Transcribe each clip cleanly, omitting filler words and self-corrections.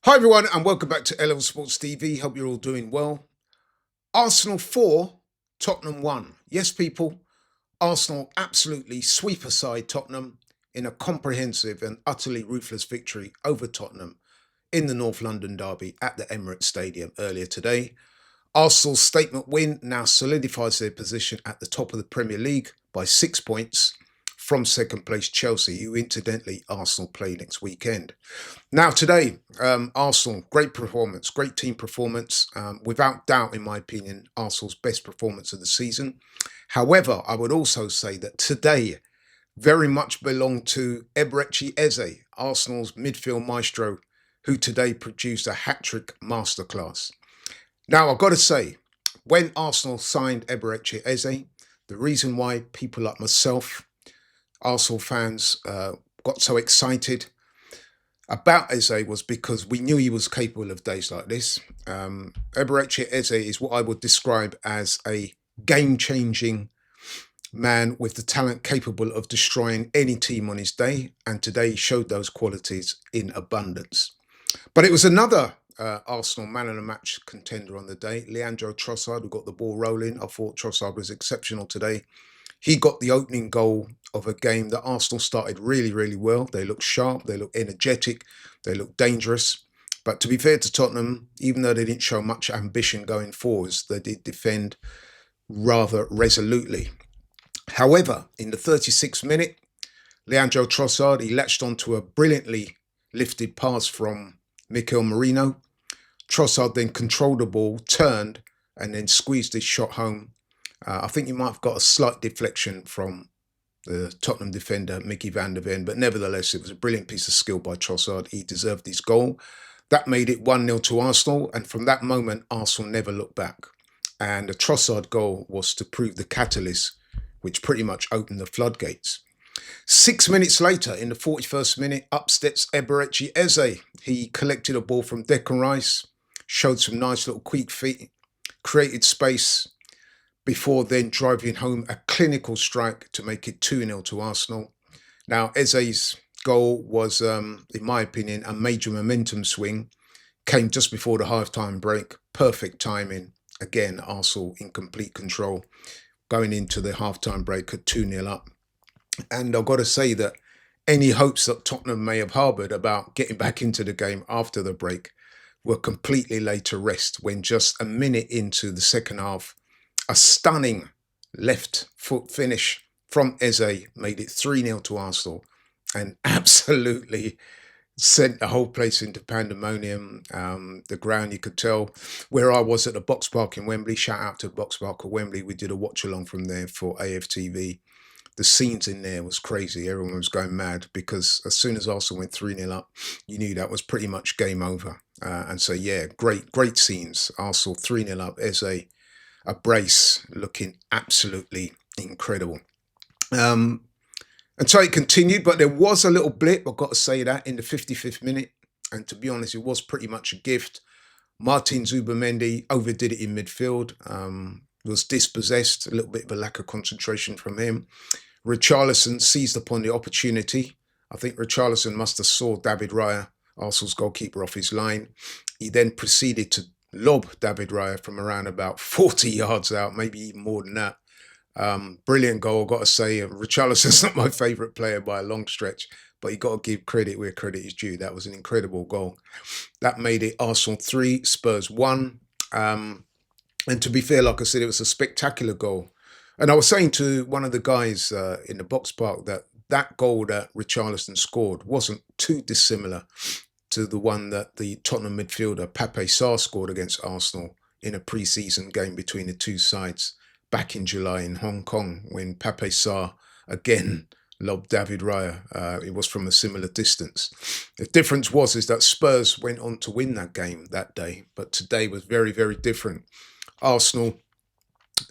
Hi everyone and welcome back to L Sports TV. Hope you're all doing well. Arsenal 4, Tottenham 1. Yes, people, Arsenal absolutely sweep aside Tottenham in a comprehensive and utterly ruthless victory over Tottenham in the North London derby at the Emirates Stadium earlier today. Arsenal's statement win now solidifies their position at the top of the Premier League by 6 points from second place Chelsea, who incidentally Arsenal play next weekend. Now today, Arsenal, great performance, great team performance. Without doubt, in my opinion, Arsenal's best performance of the season. However, I would also say that today very much belonged to Eberechi Eze, Arsenal's midfield maestro, who today produced a hat-trick masterclass. Now, I've got to say, when Arsenal signed Eberechi Eze, the reason why people like myself, Arsenal fans, got so excited about Eze was because we knew he was capable of days like this. Eberechi Eze is what I would describe as a game-changing man with the talent capable of destroying any team on his day, and today he showed those qualities in abundance. But it was another Arsenal man of the match contender on the day, Leandro Trossard, who got the ball rolling. I thought Trossard was exceptional today. He got the opening goal of a game that Arsenal started really, really well. They looked sharp, they looked energetic, they looked dangerous. But to be fair to Tottenham, even though they didn't show much ambition going forwards, they did defend rather resolutely. However, in the 36th minute, Leandro Trossard, he latched onto a brilliantly lifted pass from Mikel Merino. Trossard then controlled the ball, turned, and then squeezed his shot home. I think he might have got a slight deflection from the Tottenham defender, Mickey van der Ven, but nevertheless, it was a brilliant piece of skill by Trossard. He deserved his goal. That made it 1-0 to Arsenal, and from that moment, Arsenal never looked back. And the Trossard goal was to prove the catalyst, which pretty much opened the floodgates. 6 minutes later, in the 41st minute, up steps Eberechi Eze. He collected a ball from Declan Rice, showed some nice little quick feet, created space, before then driving home a clinical strike to make it 2-0 to Arsenal. Now, Eze's goal was, in my opinion, a major momentum swing. Came just before the half-time break. Perfect timing. Again, Arsenal in complete control. Going into the half-time break at 2-0 up. And I've got to say that any hopes that Tottenham may have harboured about getting back into the game after the break were completely laid to rest when just a minute into the second half, a stunning left foot finish from Eze made it 3-0 to Arsenal and absolutely sent the whole place into pandemonium. The ground, you could tell where I was at the Box Park in Wembley. Shout out to the Box Park at Wembley. We did a watch along from there for AFTV. The scenes in there was crazy. Everyone was going mad because as soon as Arsenal went 3-0 up, you knew that was pretty much game over. And so, yeah, great scenes. Arsenal 3-0 up. Eze, a brace, looking absolutely incredible. And so it continued, but there was a little blip, I've got to say that, in the 55th minute. And to be honest, it was pretty much a gift. Martin Zubimendi overdid it in midfield, was dispossessed, a little bit of a lack of concentration from him. Richarlison seized upon the opportunity. I think Richarlison must have saw David Raya, Arsenal's goalkeeper, off his line. He then proceeded to lob David Raya from around about 40 yards out, maybe even more than that. Brilliant goal, I've got to say. Richarlison's not my favourite player by a long stretch, but you got to give credit where credit is due. That was an incredible goal. That made it Arsenal 3, Spurs 1. And to be fair, like I said, it was a spectacular goal. And I was saying to one of the guys in the Box Park that that goal that Richarlison scored wasn't too dissimilar to the one that the Tottenham midfielder Pape Sarr scored against Arsenal in a pre-season game between the two sides back in July in Hong Kong when Pape Sarr again lobbed David Raya. It was from a similar distance. The difference is that Spurs went on to win that game that day, but today was very, very different. Arsenal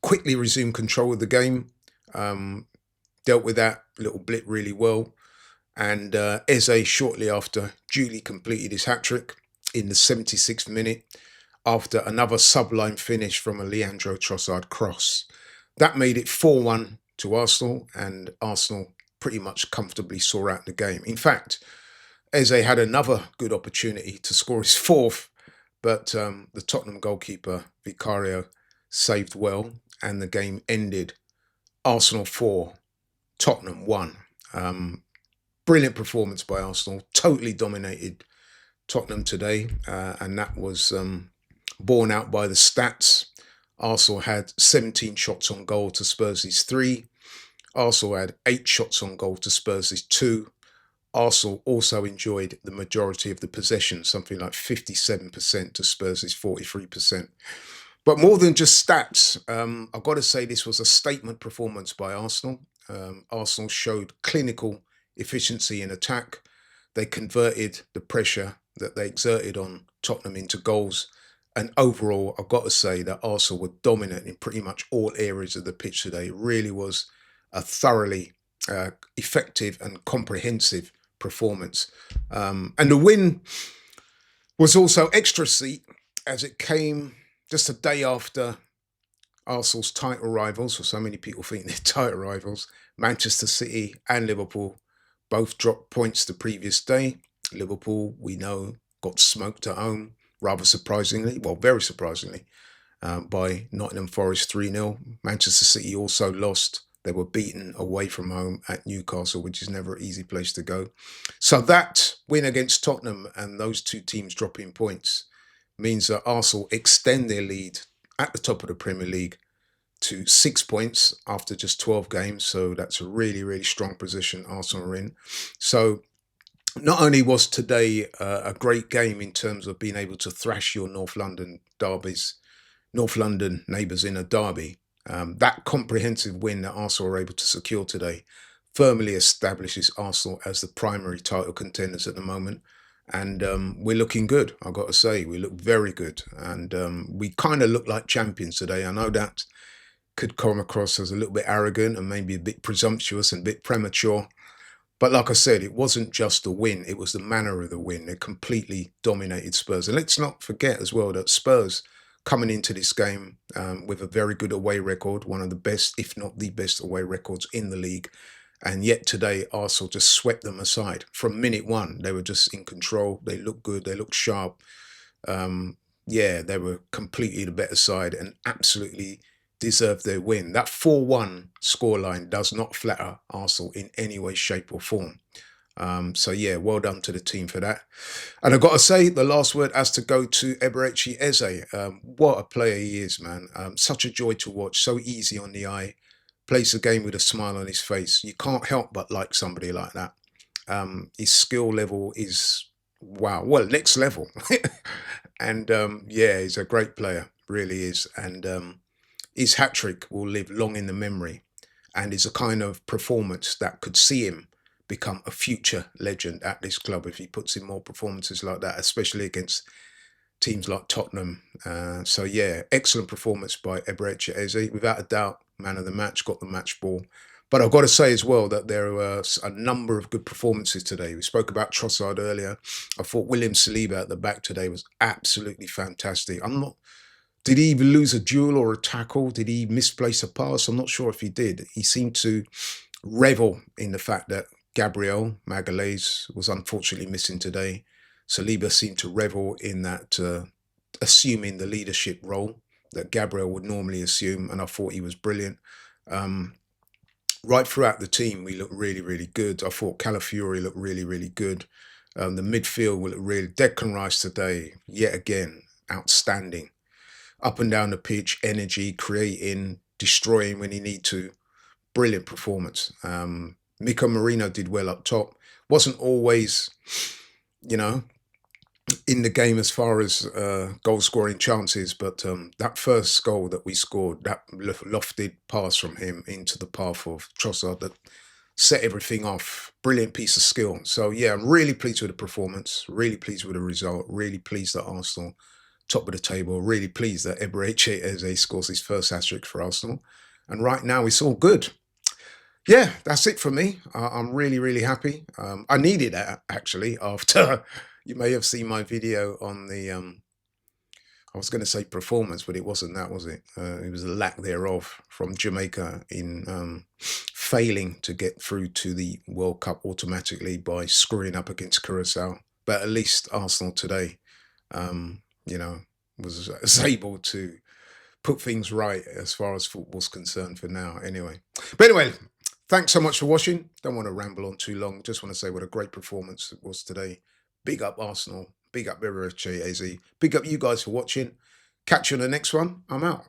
quickly resumed control of the game, dealt with that little blip really well. And Eze, shortly after, duly completed his hat-trick in the 76th minute after another sublime finish from a Leandro Trossard cross. That made it 4-1 to Arsenal, and Arsenal pretty much comfortably saw out the game. In fact, Eze had another good opportunity to score his fourth, but the Tottenham goalkeeper, Vicario, saved well, and the game ended Arsenal 4, Tottenham 1. Brilliant performance by Arsenal, totally dominated Tottenham today, and that was borne out by the stats. Arsenal had 17 shots on goal to Spurs' 3. Arsenal had 8 shots on goal to Spurs' 2. Arsenal also enjoyed the majority of the possession, something like 57% to Spurs' 43%. But more than just stats, I've got to say this was a statement performance by Arsenal. Arsenal showed clinical efficiency in attack. They converted the pressure that they exerted on Tottenham into goals. And overall, I've got to say that Arsenal were dominant in pretty much all areas of the pitch today. It really was a thoroughly effective and comprehensive performance. And the win was also extra sweet as it came just a day after Arsenal's title rivals, or so many people think they're title rivals, Manchester City and Liverpool, both dropped points the previous day. Liverpool, we know, got smoked at home, rather surprisingly, well, very surprisingly, by Nottingham Forest 3-0. Manchester City also lost. They were beaten away from home at Newcastle, which is never an easy place to go. So that win against Tottenham and those two teams dropping points means that Arsenal extend their lead at the top of the Premier League to 6 points after just 12 games. So that's a really, really strong position Arsenal are in. So not only was today a great game in terms of being able to thrash your North London neighbours in a derby, that comprehensive win that Arsenal were able to secure today firmly establishes Arsenal as the primary title contenders at the moment. And we're looking good, I've got to say. We look very good. And we kind of look like champions today. I know that could come across as a little bit arrogant and maybe a bit presumptuous and a bit premature. But like I said, it wasn't just the win, it was the manner of the win. They completely dominated Spurs. And let's not forget as well that Spurs coming into this game with a very good away record, one of the best, if not the best away records in the league. And yet today, Arsenal just swept them aside. From minute one, they were just in control. They looked good. They looked sharp. They were completely the better side and absolutely deserved their win. That 4-1 scoreline does not flatter Arsenal in any way, shape or form. Well done to the team for that. And I've got to say, the last word has to go to Eberechi Eze. What a player he is, man. Such a joy to watch, so easy on the eye. Plays the game with a smile on his face. You can't help but like somebody like that. His skill level is, wow, well, next level. And he's a great player, really is. And his hat-trick will live long in the memory and is a kind of performance that could see him become a future legend at this club if he puts in more performances like that, especially against teams like Tottenham. Excellent performance by Eberechi Eze. Without a doubt, man of the match, got the match ball. But I've got to say as well that there were a number of good performances today. We spoke about Trossard earlier. I thought William Saliba at the back today was absolutely fantastic. Did he even lose a duel or a tackle? Did he misplace a pass? I'm not sure if he did. He seemed to revel in the fact that Gabriel Magalhaes was unfortunately missing today. Saliba seemed to revel in that, assuming the leadership role that Gabriel would normally assume, and I thought he was brilliant. Right throughout the team, we looked really, really good. I thought Calafiori looked really, really good. The midfield will look really... Declan Rice today, yet again, outstanding. Up and down the pitch, energy, creating, destroying when he need to. Brilliant performance. Miko Marino did well up top. Wasn't always, in the game as far as goal scoring chances, but that first goal that we scored, that lofted pass from him into the path of Trossard that set everything off. Brilliant piece of skill. So yeah, I'm really pleased with the performance, really pleased with the result, really pleased that Arsenal top of the table, really pleased that Eberechi Eze scores his first hat-trick for Arsenal. And right now it's all good. Yeah, that's it for me. I'm really, really happy. I needed that, actually, after you may have seen my video on the, I was going to say performance, but it wasn't that, was it? It was a lack thereof from Jamaica in failing to get through to the World Cup automatically by screwing up against Curacao. But at least Arsenal today, you know, was able to put things right as far as football's concerned for now. Anyway, but anyway, thanks so much for watching. Don't want to ramble on too long. Just want to say what a great performance it was today. Big up Arsenal. Big up River Chiesi. Big up you guys for watching. Catch you on the next one. I'm out.